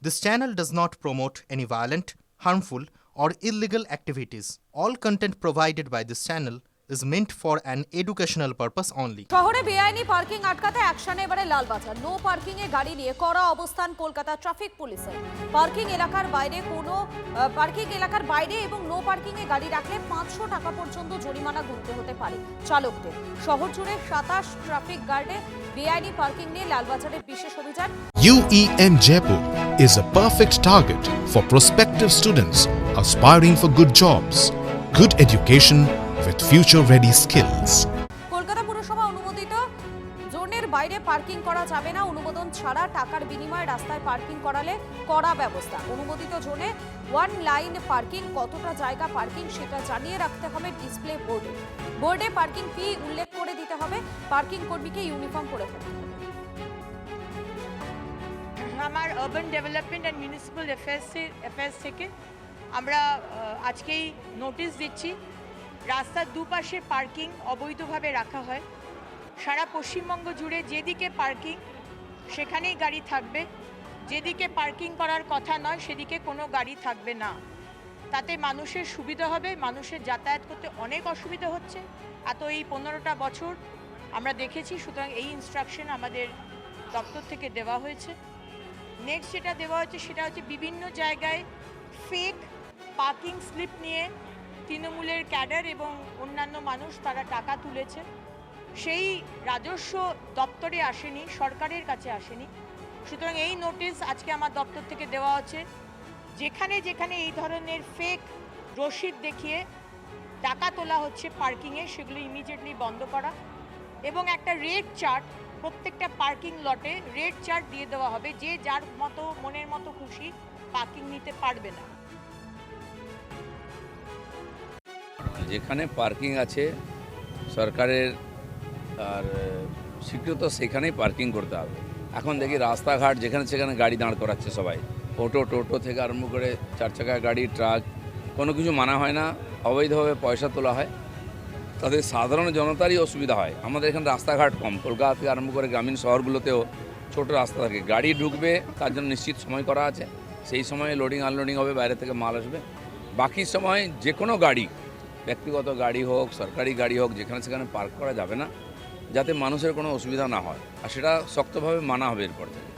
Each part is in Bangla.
This channel does not promote any violent, harmful, or illegal activities. All content provided by this channel is meant for an educational purpose only. শহরে বেআইনি পার্কিং আটকাতে অ্যাকশনে এবারে লালবাজার। নো পার্কিং এ গাড়ি নিয়ে কড়া অবস্থান কলকাতা ট্রাফিক পুলিশের। পার্কিং এলাকার বাইরে এবং নো পার্কিং এ গাড়ি রাখলে 500 টাকা পর্যন্ত জরিমানা গুনতে হতে পারে চালকদের। শহর জুড়ে 27 ট্রাফিক গার্ডে বেআইনি পার্কিং নিয়ে লালবাজারের বিশেষ অভিযান। UEN Jaipur is a perfect target for prospective students aspiring for good jobs, good education with future-ready skills. Kolkata পুরসভা অনুমোদিত জোনের বাইরে পার্কিং করা যাবে না। অনুমোদন ছাড়া টাকার বিনিময়ে রাস্তায় পার্কিং করালে কড়া ব্যবস্থা। অনুমোদিত জোনে ওয়ান লাইন পার্কিং, কতটা জায়গা পার্কিং সেটা জানিয়ে রাখতে হবে ডিসপ্লে বোর্ডে পার্কিং ফি উল্লেখ করে দিতে হবে। পার্কিং কর্মীকে ইউনিফর্ম পরে থাকতে হবে। আমার urban development and municipal affairs থেকে আমরা আজকেই নোটিশ দিচ্ছি, রাস্তার দুপাশে পার্কিং অবৈধভাবে রাখা হয়। সারা পশ্চিমবঙ্গ জুড়ে যেদিকে পার্কিং সেখানেই গাড়ি থাকবে, যেদিকে পার্কিং করার কথা নয় সেদিকে কোনো গাড়ি থাকবে না। তাতে মানুষের সুবিধা হবে, মানুষের যাতায়াত করতে অনেক অসুবিধা হচ্ছে এই 15টা বছর আমরা দেখেছি। সুতরাং এই ইনস্ট্রাকশন আমাদের দপ্তর থেকে দেওয়া হয়েছে। নেক্সট যেটা দেওয়া হয়েছে সেটা হচ্ছে বিভিন্ন জায়গায় ফেক পার্কিং স্লিপ নিয়ে তৃণমূলের ক্যাডার এবং অন্যান্য মানুষ তারা টাকা তুলেছে। সেই রাজস্ব দপ্তরে আসেনি, সরকারের কাছে আসেনি। সুতরাং এই নোটিশ আজকে আমার দপ্তর থেকে দেওয়া হচ্ছে, যেখানে যেখানে এই ধরনের ফেক রসিদ দেখিয়ে টাকা তোলা হচ্ছে পার্কিংয়ে সেগুলো ইমিডিয়েটলি বন্ধ করা এবং একটা রেট চার্ট প্রত্যেকটা পার্কিং লটে রেট চার্ট দিয়ে দেওয়া হবে, যে যার মতো মনের মতো খুশি পার্কিং নিতে পারবে না। যেখানে পার্কিং আছে সরকারের আর স্বীকৃত সেখানেই পার্কিং করতে হবে। এখন দেখি রাস্তাঘাট যেখানে সেখানে গাড়ি দাঁড় করাচ্ছে সবাই, টোটো থেকে আরম্ভ করে 4 চাকা গাড়ি, ট্রাক, কোনো কিছু মানা হয় না, অবৈধভাবে পয়সা তোলা হয়। তাদের সাধারণ জনতারই অসুবিধা হয়। আমাদের এখানে রাস্তাঘাট কম, কলকাতা থেকে আরম্ভ করে গ্রামীণ শহরগুলোতেও ছোট রাস্তা থাকে, গাড়ি ঢুকবে তার জন্য নিশ্চিত সময় করা আছে, সেই সময়ে লোডিং আনলোডিং হবে, বাইরে থেকে মাল আসবে। বাকি সময় যে কোনো গাড়ি, ব্যক্তিগত গাড়ি হোক, সরকারি গাড়ি হোক, যেখানে সেখানে পার্ক করা যাবে না, যাতে মানুষের কোনো অসুবিধা না হয়, আর সেটা শক্তভাবে মানা হবে এরপর থেকে।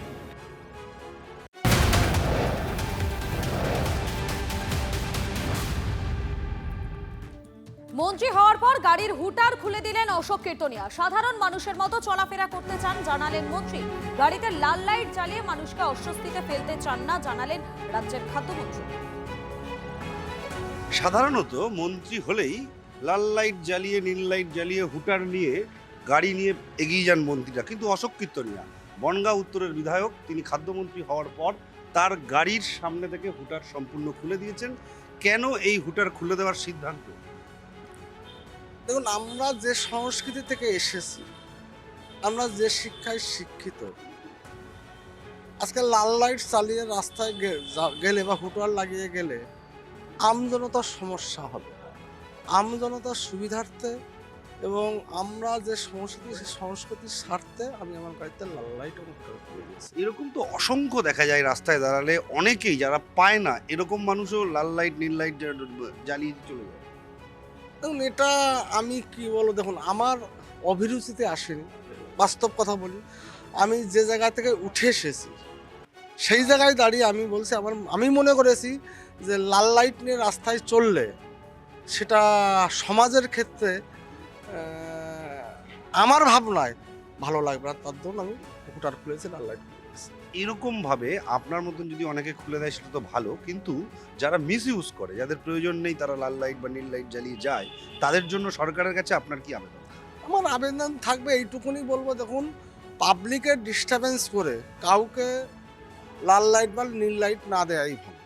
মন্ত্রী হওয়ার পর গাড়ির হুটার খুলে দিলেন অশোক কীর্তনিয়া। সাধারণ মানুষের মতো চলাফেরা করতে চান জানালেন মন্ত্রী। গাড়িতে লাল লাইট জ্বালিয়ে মানুষকে অস্বস্তিতে ফেলতে চান না জানালেন রাজ্যের খাদ্যমন্ত্রী। সাধারণত মন্ত্রী হলেই লাল লাইট জ্বালিয়ে, নীল লাইট জ্বালিয়ে, হুটার নিয়ে গাড়ি নিয়ে এগিয়ে যান মন্ত্রীরা, কিন্তু অশোক কীর্তনিয়া বনগাঁ উত্তরের বিধায়ক, তিনি খাদ্যমন্ত্রী হওয়ার পর তার গাড়ির সামনে থেকে হুটার সম্পূর্ণ খুলে দিয়েছেন। কেন এই হুটার খুলে দেওয়ার সিদ্ধান্ত? দেখুন, আমরা যে সংস্কৃতি থেকে এসেছি, আমরা যে শিক্ষায় শিক্ষিত, আজকে লাল লাইট চালিয়ে রাস্তায় গেলে বা হুটার লাগিয়ে গেলে আমজনতার সমস্যা হবে। আমজনতার সুবিধার্থে এবং আমরা যে সংস্কৃতি, সেই সংস্কৃতির স্বার্থে আমি আমার গাড়িতে লাল লাইট করে দিয়েছি। এরকম তো অসংখ্য দেখা যায় রাস্তায় দাঁড়ালে, অনেকেই যারা পায় না এরকম মানুষও লাল লাইট নীল লাইট জ্বালিয়ে চলে যায়। দেখুন, এটা আমি কি বলবো, দেখুন আমার অভিরুচিতে আসেনি, বাস্তব কথা বলি। আমি যে জায়গা থেকে উঠে এসেছি সেই জায়গায় দাঁড়িয়ে আমি বলছি, আমি মনে করেছি যে লাল লাইট নিয়ে রাস্তায় চললে সেটা সমাজের ক্ষেত্রে আমার ভাবনায় ভালো লাগবে না, তার জন্য আমি হুটার খুলেছি, লাল লাইট খুলেছি। এরকমভাবে আপনার মতন যদি অনেকে খুলে দেয় সেটা তো ভালো, কিন্তু যারা মিস ইউজ করে, যাদের প্রয়োজন নেই, তারা লাল লাইট বা নীল লাইট জ্বালিয়ে যায়, তাদের জন্য সরকারের কাছে আপনার কি আবেদন? আমার আবেদন থাকবে এইটুকুনি বলবো, দেখুন পাবলিকের ডিস্টার্বেন্স করে কাউকে লাল লাইট বা নীল লাইট না দেয়াই ভালো।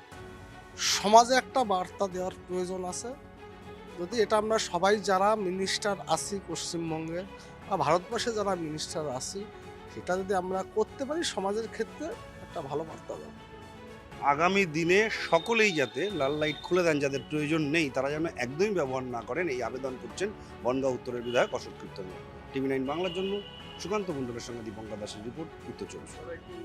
সমাজে একটা বার্তা দেওয়ার প্রয়োজন আছে। যদি এটা আমরা সবাই যারা মিনিস্টার আছি পশ্চিমবঙ্গে বা ভারতবর্ষে যারা মিনিস্টার আছি, সেটা যদি আমরা করতে পারি সমাজের ক্ষেত্রে একটা ভালো বার্তা দেব। আগামী দিনে সকলেই যাতে লাল লাইট খুলে দেন, যাদের প্রয়োজন নেই তারা যেন একদমই ব্যবহার না করেন, এই আবেদন করছেন বনগাঁ উত্তরের বিধায়ক অশোক কীর্তনিয়া। TV9 বাংলার জন্য সুকান্ত মণ্ডলের সঙ্গে দীপঙ্কর দাসের রিপোর্ট, উত্তর 24 পরগনা।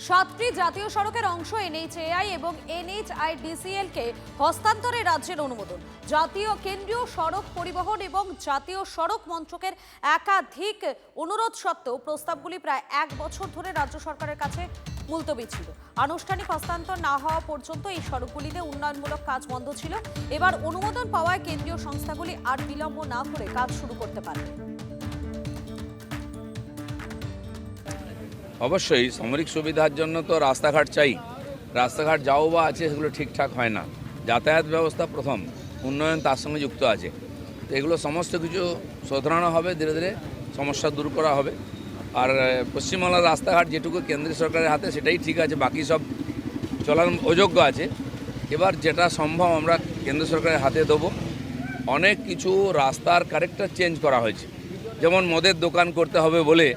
সাতটি জাতীয় সড়কের অংশ NHAI এবং NHIDCL কে হস্তান্তরে রাজ্যের অনুমোদন। জাতীয় কেন্দ্রীয় সড়ক পরিবহন এবং জাতীয় সড়ক মন্ত্রকের একাধিক অনুরোধ সত্ত্বেও প্রস্তাবগুলি প্রায় 1 বছর ধরে রাজ্য সরকারের কাছে মুলতবি ছিল। আনুষ্ঠানিক হস্তান্তর না হওয়া পর্যন্ত এই সড়কগুলিতে উন্নয়নমূলক কাজ বন্ধ ছিল। এবার অনুমোদন পাওয়ায় কেন্দ্রীয় সংস্থাগুলি আর বিলম্ব না করে কাজ শুরু করতে পারবে। অবশ্যই সামরিক সুবিধার জন্য তো রাস্তাঘাট চাই, রাস্তাঘাট যাও বা আছে সেগুলো ঠিকঠাক হয় না। যাতায়াত ব্যবস্থা প্রথম, উন্নয়ন তার সঙ্গে যুক্ত আছে। তো এগুলো সমস্ত কিছু শোধরানো হবে, ধীরে ধীরে সমস্যা দূর করা হবে। আর পশ্চিমবাংলার রাস্তাঘাট যেটুকু কেন্দ্রীয় সরকারের হাতে সেটাই ঠিক আছে, বাকি সব চলার অযোগ্য আছে। এবার যেটা সম্ভব আমরা কেন্দ্র সরকারের হাতে দেবো। অনেক কিছু রাস্তার ক্যারেক্টার চেঞ্জ করা হয়েছে, যেমন মদের দোকান করতে হবে বলে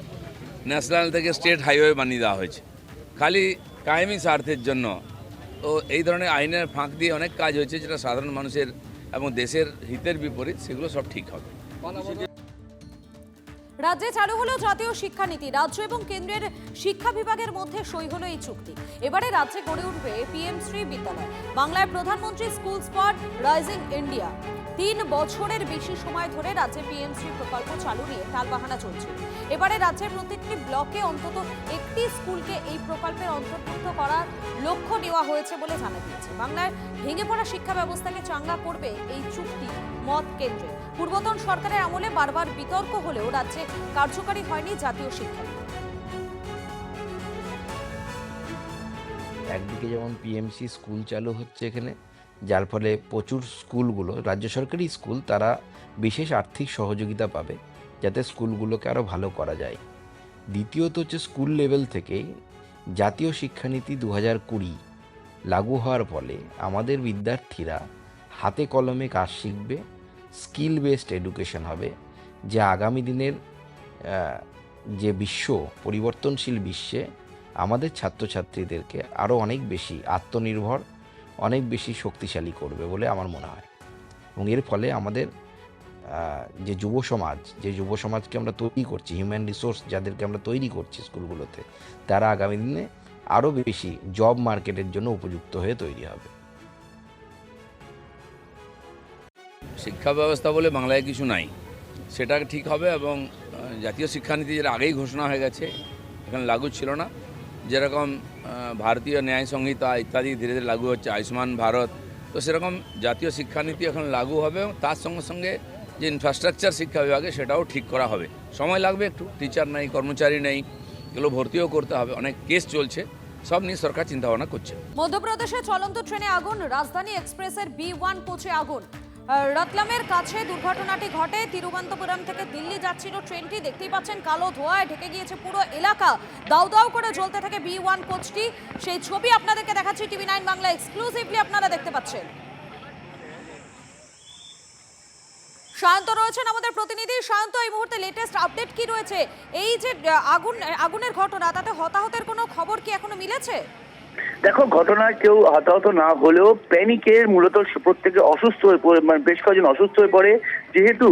ন্যাশনাল থেকে স্টেট হাইওয়ে বানিয়ে দেওয়া হয়েছে খালি কায়েমি স্বার্থের জন্য। তো এই ধরনের আইনের ফাঁক দিয়ে অনেক কাজ হয়েছে যেটা সাধারণ মানুষের এবং দেশের হিতের বিপরীত, সেগুলো সব ঠিক হবে। রাজ্যে চালু হলো জাতীয় শিক্ষানীতি। রাজ্য এবং কেন্দ্রের শিক্ষা বিভাগের মধ্যে সই হলো এই চুক্তি। এবারে রাজ্যে গড়ে উঠবে PM শ্রী বিদ্যালয়। বাংলায় প্রধানমন্ত্রী স্কুল স্পট রাইজিং ইন্ডিয়া 3 বছরের বেশি সময় ধরে রাজ্যে PM শ্রী প্রকল্প চালু নিয়ে টালবাহানা চলছে। এবারে রাজ্যের প্রত্যেকটি ব্লকে অন্তত একটি স্কুলকে এই প্রকল্পের অন্তর্ভুক্ত করার লক্ষ্য নেওয়া হয়েছে বলে জানা গিয়েছে। বাংলার ভেঙে পড়া শিক্ষা ব্যবস্থাকে চাঙ্গা করবে এই চুক্তি মত কেন্দ্রে। পূর্বতন সরকারের আমলে বারবার বিতর্ক হলেও রাজ্যে কার্যকরী হয়নি জাতীয় শিক্ষানীতি। একদিকে যেমন PMC স্কুল চালু হচ্ছে এখানে, যার ফলে প্রচুর স্কুলগুলো, রাজ্য সরকারি স্কুল, তারা বিশেষ আর্থিক সহযোগিতা পাবে যাতে স্কুলগুলোকে আরও ভালো করা যায়। দ্বিতীয়ত হচ্ছে স্কুল লেভেল থেকেই জাতীয় শিক্ষানীতি 2020 লাগু হওয়ার ফলে আমাদের বিদ্যার্থীরা হাতে কলমে কাজ শিখবে, স্কিল বেসড এডুকেশন হবে, যা আগামী দিনের যে পরিবর্তনশীল বিশ্বে আমাদের ছাত্রছাত্রীদেরকে আরও অনেক বেশি আত্মনির্ভর, অনেক বেশি শক্তিশালী করবে বলে আমার মনে হয়। এবং এর ফলে আমাদের যে যুব সমাজকে আমরা তৈরি করছি, হিউম্যান রিসোর্স যাদেরকে আমরা তৈরি করছি স্কুলগুলোতে, তারা আগামী দিনে আরও বেশি জব মার্কেটের জন্য উপযুক্ত হয়ে তৈরি হবে। শিক্ষা ব্যবস্থা বলে বাংলায় কিছু নাই, সেটা ঠিক হবে। এবং জাতীয় শিক্ষানীতি যেটা আগেই ঘোষণা হয়ে গেছে, এখানে লাগু ছিল না। যেরকম ভারতীয় ন্যায় সংহিতা ইত্যাদি ধীরে ধীরে লাগু হচ্ছে, আয়ুষ্মান ভারত, তো সেরকম জাতীয় শিক্ষানীতি এখন লাগু হবে। এবং তার সঙ্গে সঙ্গে যে ইনফ্রাস্ট্রাকচার শিক্ষা বিভাগে সেটাও ঠিক করা হবে। সময় লাগবে একটু, টিচার নেই, কর্মচারী নেই, এগুলো ভর্তিও করতে হবে, অনেক কেস চলছে, সব নিয়ে সরকার চিন্তাভাবনা করছে। মধ্যপ্রদেশে চলন্ত ট্রেনে আগুন, রাজধানী এক্সপ্রেসের B1 কোচে আগুন। রতলামের কাছে দুর্ঘটনাটি ঘটে। তিরুবনন্তপুরম থেকে দিল্লি যাচ্ছিল ট্রেনটি। দেখতেই পাচ্ছেন কালো ধোঁয়ায় ঢেকে গিয়েছে পুরো এলাকা। দাউ দাউ করে জ্বলতে থাকে B1 কোচটি। সেই ছবি আপনাদেরকে দেখাচ্ছি TV9 বাংলা এক্সক্লুসিভলি, আপনারা দেখতে পাচ্ছেন। শান্ত রয়েছেন আমাদের প্রতিনিধি। শান্ত, এই মুহূর্তে লেটেস্ট আপডেট কি রয়েছে? এই যে আগুনের ঘটনা, তাতে হতাহতের কোনো খবর কি এখনো মিলেছে? দেখো, ঘটনায় কেউ হতাহত না হলেও প্যানিকের মূলত প্রত্যেকে অসুস্থ হয়ে পড়ে, মানে বেশ কয়েকজন অসুস্থ হয়ে পড়ে। যেহেতু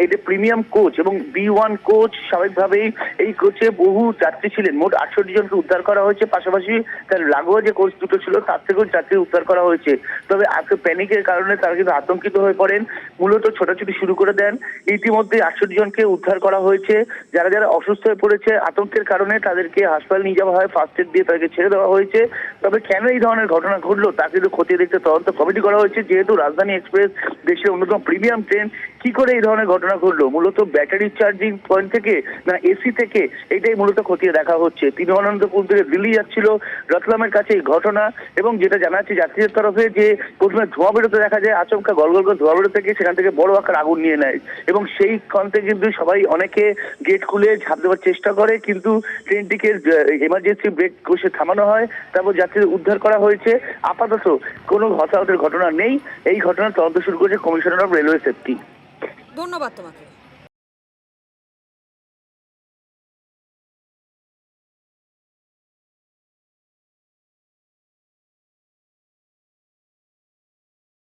এটা প্রিমিয়াম কোচ এবং B1 কোচ, স্বাভাবিকভাবেই এই কোচে বহু যাত্রী ছিলেন। মোট 68 জনকে উদ্ধার করা হয়েছে। পাশাপাশি তার লাগোয়া যে কোচ দুটো ছিল তার থেকেও যাত্রী উদ্ধার করা হয়েছে। তবে আজকে প্যানিকের কারণে তারা কিন্তু আতঙ্কিত হয়ে পড়েন, মূলত ছোটাছুটি শুরু করে দেন। ইতিমধ্যে 68 জনকে উদ্ধার করা হয়েছে। যারা যারা অসুস্থ হয়ে পড়েছে আতঙ্কের কারণে তাদেরকে হাসপাতালে নিয়ে যাওয়া হয়, ফার্স্ট এড দিয়ে তাদেরকে ছেড়ে দেওয়া হয়েছে। তবে কেন এই ধরনের ঘটনা ঘটলো তা কিন্তু খতিয়ে দেখতে তদন্ত কমিটি করা হয়েছে। যেহেতু রাজধানী এক্সপ্রেস দেশের অন্যতম প্রিমিয়াম ট্রেন, কি করে এই ধরনের ঘটনা ঘটলো, মূলত ব্যাটারি চার্জিং পয়েন্ট থেকে না এসি থেকে, এটাই মূলত খতিয়ে দেখা হচ্ছে। তিরুবনন্তপুর থেকে দিল্লি যাচ্ছিল রতলামের কাছে এই ঘটনা। এবং যেটা জানা যাচ্ছে যাত্রীদের তরফে যে প্রথমে ধোঁয়া বেরোতে দেখা যায়, আচমকা গলগল করে ধোঁয়া বেরোতে গিয়ে সেখান থেকে বড় আকার আগুন নিয়ে নেয়। এবং সেই কন্তে কিন্তু সবাই অনেকে গেট খুলে ঝাঁপ দেওয়ার চেষ্টা করে, কিন্তু ট্রেনটিকে এমার্জেন্সি ব্রেক কষে থামানো হয়। তারপর যাত্রীদের উদ্ধার করা হয়েছে। আপাতত কোনো হতাহতের ঘটনা নেই। এই ঘটনার তদন্ত শুরু করেছে কমিশনার অফ রেলওয়ে সেফটি। ধন্যবাদ তোমাকে।